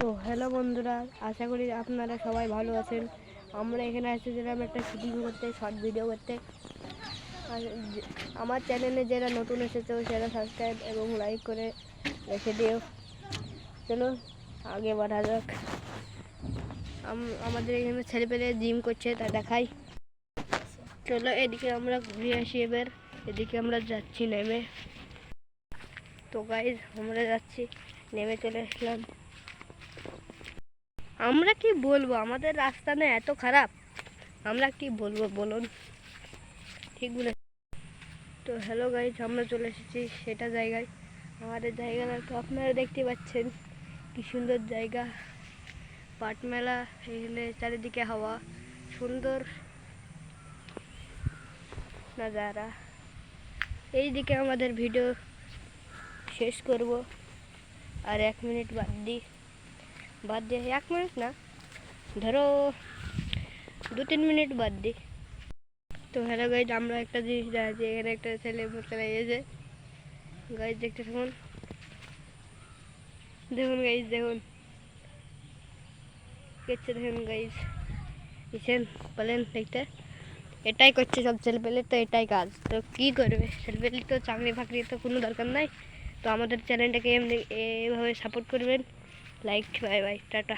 তো হ্যালো বন্ধুরা, আশা করি আপনারা সবাই ভালো আছেন। আমরা এখানে এসেছিলাম একটা শুটিং করতে, শর্ট ভিডিও করতে। আর আমার চ্যানেলে যারা নতুন এসেছে সেটা সাবস্ক্রাইব এবং লাইক করে রেখে দিও। চলো আগে বাড়া যাক। আমাদের এখানে ছেলেপেলে জিম করছে, তা দেখাই। চলো এদিকে আমরা ঘুরে আসি এবার। এদিকে আমরা যাচ্ছি নেমে। তো গাইজ আমরা যাচ্ছি, নেমে চলে আসলাম। আমরা কি বলবো, আমাদের রাস্তা না এত খারাপ, আমরা কি বলবো বলুন, ঠিক বলে। তো হ্যালো গাইজ, আমরা চলে এসেছি সেটা জায়গায়। আমাদের জায়গাটা তো আপনারা দেখতে পাচ্ছেন, কি সুন্দর জায়গা, পাট মেলা। এখানে চারিদিকে হাওয়া, সুন্দর নাজারা। এইদিকে আমাদের ভিডিও শেষ করব, আর 1 মিনিট বাদ দিয়ে 1 মিনিট না, ধরো 2-3 মিনিট বাদ দিই। তো হ্যালো গাইজ, আমরা একটা জিনিস দেখাচ্ছি। এখানে একটা ছেলে চলে গেছে গাইজ, দেখতে থাকুন। দেখুন গাইজ, দেখুন কেছে, দেখুন গাইজ, ইসেন বলেন দেখতে। এটাই করছে সব ছেলেপেলে, তো এটাই কাজ। তো কী করবে ছেলেপেলে, তো চাকরি ফাকরি তো কোনো দরকার নাই। তো আমাদের চ্যানেলটাকে এমনি এভাবে সাপোর্ট করবেন। Like, bye bye, tata.